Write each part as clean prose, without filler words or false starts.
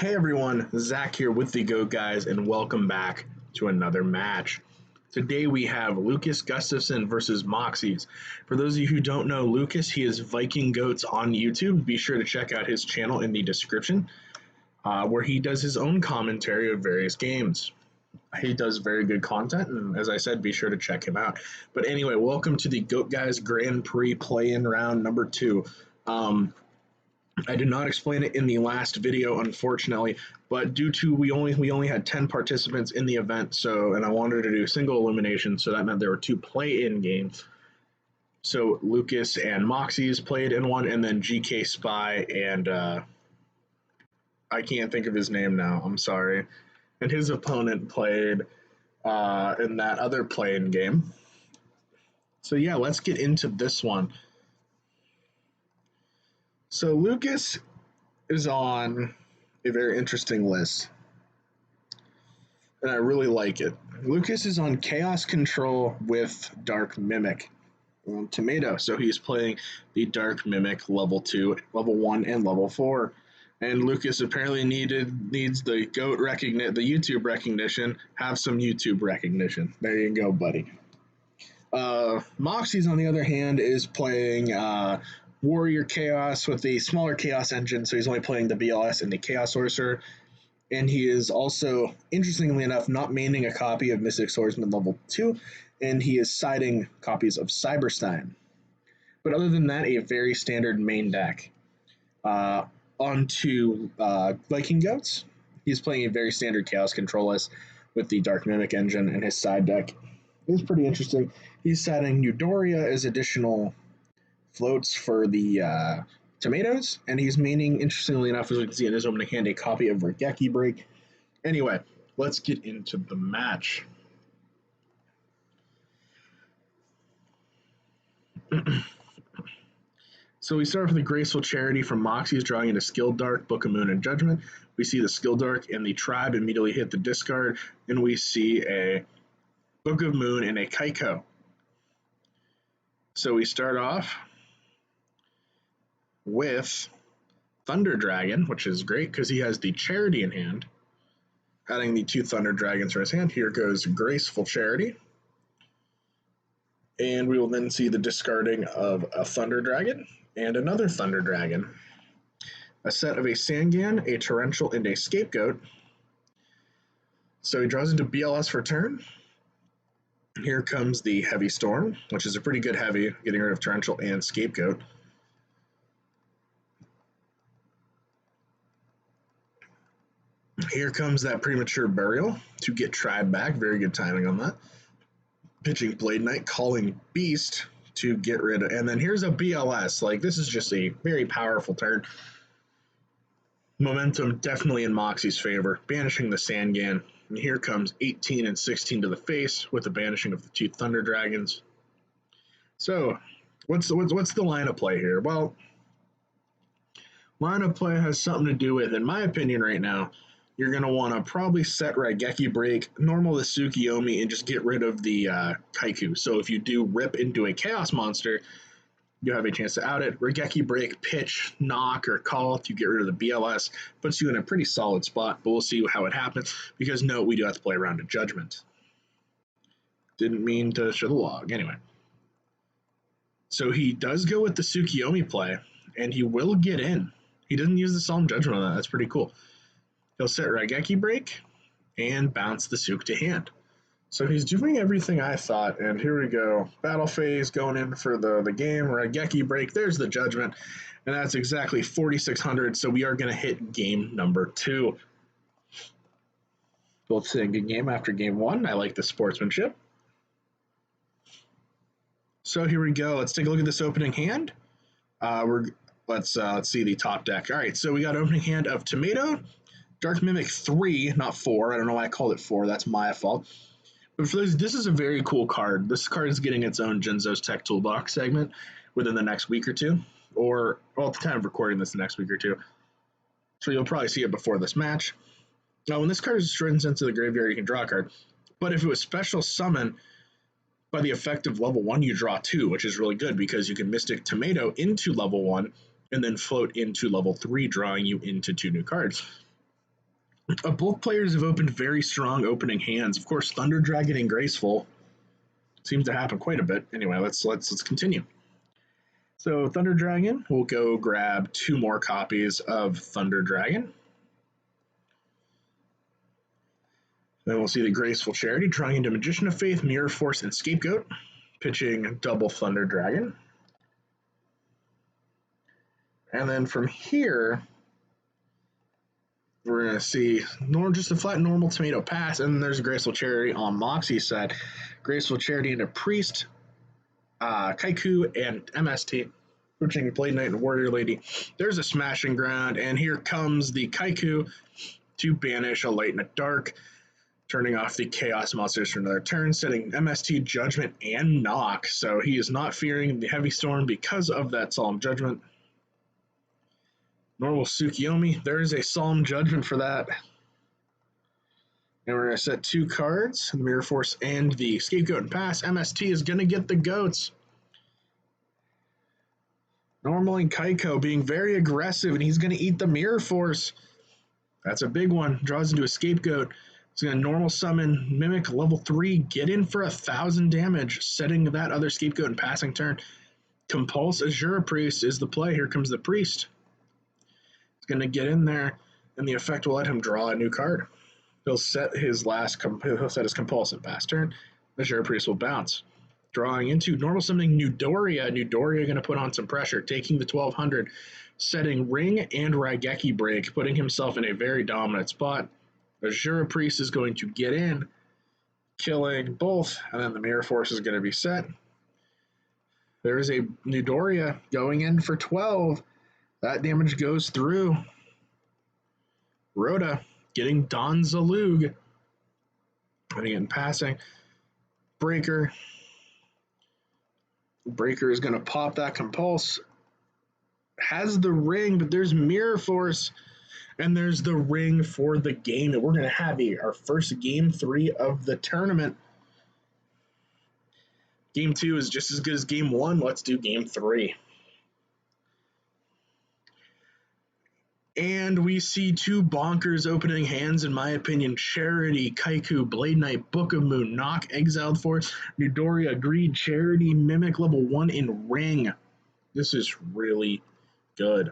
Hey everyone, Zach here with the Goat Guys, and welcome back to another match. Today we have Lucas Gustafson versus Moxies. For those of you who don't know Lucas, he is Viking Goats on YouTube. Be sure to check out his channel in the description, where he does his own commentary of various games. He does very good content, and as I said, be sure to check him out. But anyway, welcome to the Goat Guys Grand Prix play-in round number 2. I did not explain it in the last video, unfortunately, but due to we only had 10 participants in the event, and I wanted to do single elimination, so that meant there were 2 play-in games. So Lucas and Moxies played in one, and then GK Spy and I can't think of his name now. I'm sorry. And his opponent played in that other play-in game. So yeah, let's get into this one. So Lucas is on a very interesting list, and I really like it. Lucas is on Chaos Control with Dark Mimic Tomato, so he's playing the Dark Mimic level 2, level 1, and level 4. And Lucas apparently needs the GOAT recognition, the YouTube recognition. Have some YouTube recognition. There you go, buddy. Moxie's, on the other hand, is playing Warrior Chaos with the smaller Chaos engine, so he's only playing the BLS and the Chaos Sorcerer. And he is also, interestingly enough, not maining a copy of Mystic Swordsman level 2, and he is siding copies of Cyberstein. But other than that, a very standard main deck. Onto Viking Goats. He's playing a very standard Chaos Control list with the Dark Mimic engine, and his side deck is pretty interesting. He's setting Eudoria as additional floats for the tomatoes, and he's maining, interestingly enough, as we can see in his opening hand, a copy of Regeki Break. Anyway, let's get into the match. So we start with the Graceful Charity from Moxie's, drawing into Skill Dark, Book of Moon, and Judgment. We see the Skill Dark and the Tribe immediately hit the discard, and we see a Book of Moon and a Kaiko. So we start off with Thunder Dragon, which is great because he has the Charity in hand, adding the 2 Thunder Dragons from his hand. Here goes Graceful Charity. And we will then see the discarding of a Thunder Dragon and another Thunder Dragon. A set of a Sangan, a Torrential, and a Scapegoat. So he draws into BLS for turn. Here comes the Heavy Storm, which is a pretty good heavy, getting rid of Torrential and Scapegoat. Here comes that Premature Burial to get Tribe back. Very good timing on that. Pitching Blade Knight, calling Beast to get rid of, and then here's a BLS. Like, this is just a very powerful turn. Momentum definitely in Moxie's favor. Banishing the Sangan, and here comes 18 and 16 to the face with the banishing of the 2 Thunder Dragons. So, what's the line of play here? Well, line of play has something to do with, in my opinion right now, you're going to want to probably set Regeki Break, normal the Tsukiyomi, and just get rid of the Kaiku. So if you do rip into a Chaos monster, you have a chance to out it. Regeki Break, pitch, knock, or call to get rid of the BLS. Puts you in a pretty solid spot, but we'll see how it happens, because no, we do have to play around a Judgment. Didn't mean to show the log. Anyway. So he does go with the Tsukiyomi play, and he will get in. He doesn't use the Solemn Judgment on that. That's pretty cool. He'll set Regeki Break and bounce the Suk to hand. So he's doing everything I thought, and here we go. Battle phase going in for the game. Regeki Break, there's the Judgment, and that's exactly 4,600, so we are going to hit game number 2. Both saying good game after game 1. I like the sportsmanship. So here we go. Let's take a look at this opening hand. Let's see the top deck. All right, so we got opening hand of Tomato, Dark Mimic 3, not 4. I don't know why I called it 4. That's my fault. But for this is a very cool card. This card is getting its own Jinzo's Tech Toolbox segment within the next week or two. Or, well, at the time of recording this, the next week or two. So you'll probably see it before this match. Now, when this card is destroyed into the graveyard, you can draw a card. But if it was special summon, by the effect of level 1, you draw 2, which is really good because you can Mystic Tomato into level 1 and then float into level 3, drawing you into 2 new cards. Both players have opened very strong opening hands. Of course, Thunder Dragon and Graceful seems to happen quite a bit. Anyway, let's continue. So Thunder Dragon, we'll go grab 2 more copies of Thunder Dragon. Then we'll see the Graceful Charity drawing into Magician of Faith, Mirror Force, and Scapegoat, pitching double Thunder Dragon. And then from here, we're going to see just a flat normal tomato pass, and then there's a Graceful Charity on Moxie's side. Graceful Charity into Priest, Kaiku, and MST, pitching Blade Knight and Warrior Lady. There's a Smashing Ground, and here comes the Kaiku to banish a Light and a Dark, turning off the Chaos Monsters for another turn, setting MST Judgment and Knock, so he is not fearing the Heavy Storm because of that Solemn Judgment. Normal Tsukiyomi, there is a Solemn Judgment for that. And we're going to set 2 cards, the Mirror Force and the Scapegoat and pass. MST is going to get the goats. Normal and Kaiko being very aggressive, and he's going to eat the Mirror Force. That's a big one. Draws into a Scapegoat. He's going to normal summon Mimic level 3, get in for 1,000 damage, setting that other Scapegoat and passing turn. Compulse Azura Priest is the play. Here comes the Priest. He's going to get in there, and the effect will let him draw a new card. He'll set his compulsive pass turn. Azura Priest will bounce. Drawing into normal summoning Newdoria. Newdoria going to put on some pressure, taking the 1,200, setting Ring and Raigeki Break, putting himself in a very dominant spot. Azura Priest is going to get in, killing both, and then the Mirror Force is going to be set. There is a Newdoria going in for 12. That damage goes through. Rhoda getting Don Zalug. And again, passing. Breaker. Breaker is going to pop that Compulse. Has the ring, but there's Mirror Force. And there's the ring for the game that we're going to have our first Game 3 of the tournament. Game 2 is just as good as Game 1. Let's do Game 3. And we see 2 bonkers opening hands, in my opinion. Charity, Kaiku, Blade Knight, Book of Moon, Knock, Exiled Force, Newdoria, Greed, Charity, Mimic, level 1 in Ring. This is really good.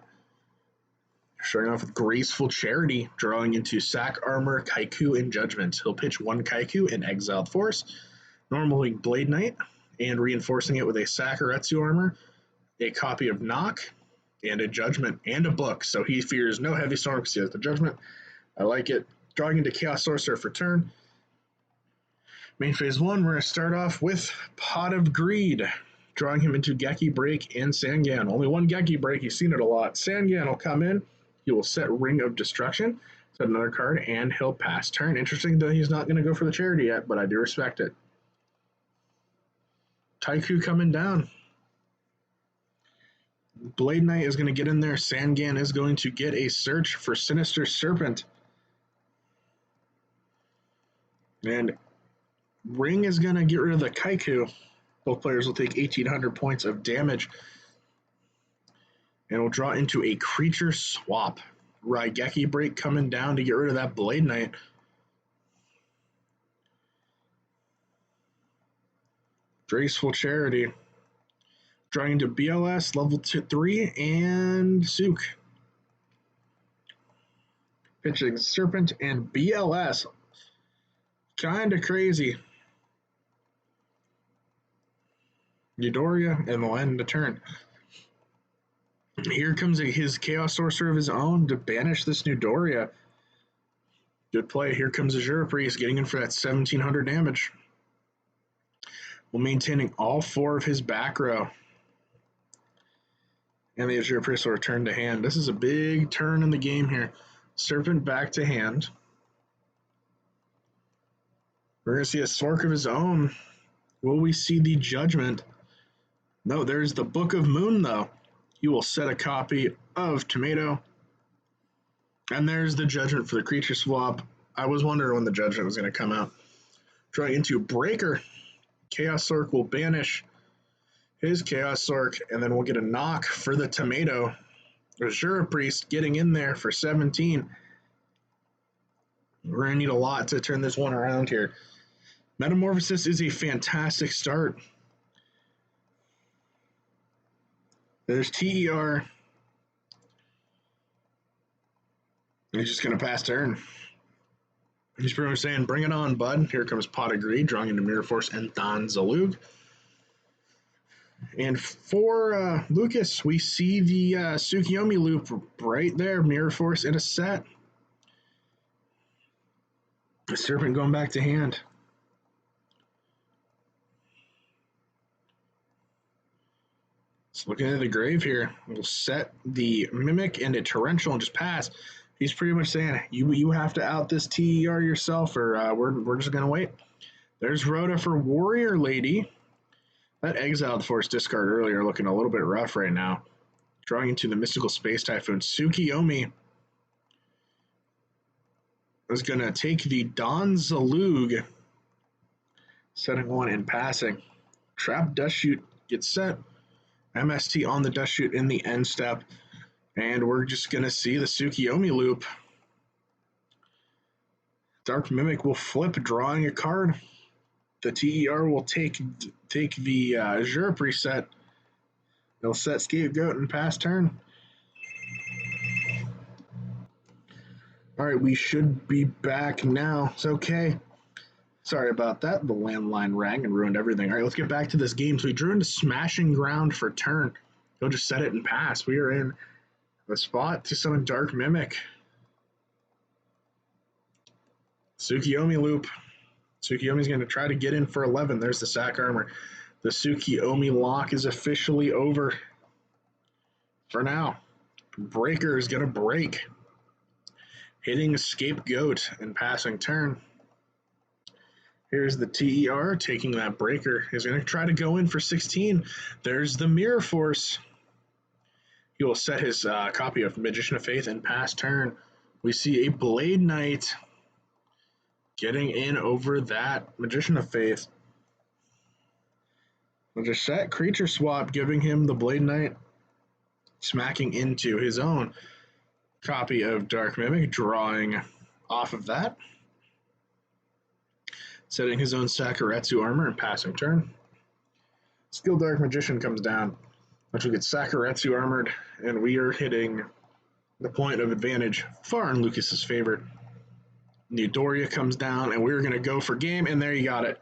Starting off with Graceful Charity, drawing into Sack Armor, Kaiku, and Judgment. He'll pitch 1 Kaiku and Exiled Force, normaling Blade Knight, and reinforcing it with a Sakuretsu Armor, a copy of Knock, and a Judgment, and a book. So he fears no Heavy Storm because he has the Judgment. I like it. Drawing into Chaos Sorcerer for turn. Main phase 1, we're going to start off with Pot of Greed, drawing him into Geki Break and Sangan. Only 1 Geki Break, you've seen it a lot. Sangan will come in. He will set Ring of Destruction, set another card, and he'll pass turn. Interesting that he's not going to go for the Charity yet, but I do respect it. Taiku coming down. Blade Knight is going to get in there. Sangan is going to get a search for Sinister Serpent. And Ring is going to get rid of the Kaiku. Both players will take 1,800 points of damage. And we'll draw into a creature swap. Raigeki Break coming down to get rid of that Blade Knight. Graceful Charity. Drawing into BLS, level 3, and Sook. Pitching Serpent and BLS. Kinda crazy. Newdoria, and we'll end the turn. Here comes his Chaos Sorcerer of his own to banish this Newdoria. Good play. Here comes Azura Priest getting in for that 1,700 damage. While maintaining all 4 of his back row. And the Azura Priest will return to hand. This is a big turn in the game here. Serpent back to hand. We're going to see a Sork of his own. Will we see the Judgment? No, there's the Book of Moon, though. He will set a copy of Tomato. And there's the Judgment for the creature swap. I was wondering when the Judgment was going to come out. Drawing into Breaker. Chaos Sork will banish his Chaos Sork, and then we'll get a Knock for the Tomato. Azura Priest getting in there for 17. We're going to need a lot to turn this one around here. Metamorphosis is a fantastic start. There's TER. He's just going to pass turn. He's pretty much saying, bring it on, bud. Here comes Pot of Greed, drawing into Mirror Force and Don Zalug. And for Lucas, we see the Tsukiyomi loop right there. Mirror Force in a set. The Serpent going back to hand. Let's look into the grave here. We'll set the Mimic and a Torrential and just pass. He's pretty much saying, you have to out this TER yourself, or we're just going to wait. There's Rhoda for Warrior Lady. That exiled Force discard earlier looking a little bit rough right now. Drawing into the Mystical Space Typhoon. Tsukiyomi is going to take the Don Zalug, setting one and passing. Trap Dust Shoot gets set. MST on the Dust Shoot in the end step. And we're just going to see the Tsukiyomi loop. Dark Mimic will flip, drawing a card. The TER will take the Azure preset. They'll set Scapegoat and pass turn. All right, we should be back now. It's okay. Sorry about that. The landline rang and ruined everything. All right, let's get back to this game. So we drew into Smashing Ground for turn. He'll just set it and pass. We are in the spot to summon Dark Mimic. Tsukiyomi loop. Tsukiyomi's going to try to get in for 11. There's the sack armor. The Tsukiyomi lock is officially over for now. Breaker is going to break. Hitting Scapegoat and passing turn. Here's the TER taking that breaker. He's going to try to go in for 16. There's the Mirror Force. He will set his copy of Magician of Faith and pass turn. We see a Blade Knight getting in over that Magician of Faith. We'll just set creature swap, giving him the Blade Knight, smacking into his own copy of Dark Mimic, drawing off of that. Setting his own Sakuretsu armor and passing turn. Skill Dark Magician comes down, which will get Sakuretsu armored, and we are hitting the point of advantage far in Lucas's favor. Neudoria comes down, and we're going to go for game, and there you got it.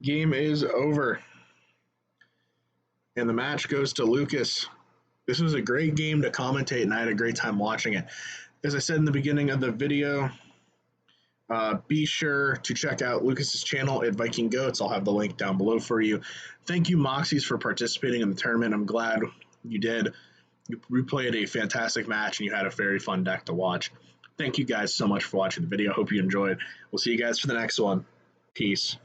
Game is over. And the match goes to Lucas. This was a great game to commentate, and I had a great time watching it. As I said in the beginning of the video, be sure to check out Lucas's channel at Viking Goats. I'll have the link down below for you. Thank you, Moxies, for participating in the tournament. I'm glad you did. You played a fantastic match, and you had a very fun deck to watch. Thank you guys so much for watching the video. Hope you enjoyed. We'll see you guys for the next one. Peace.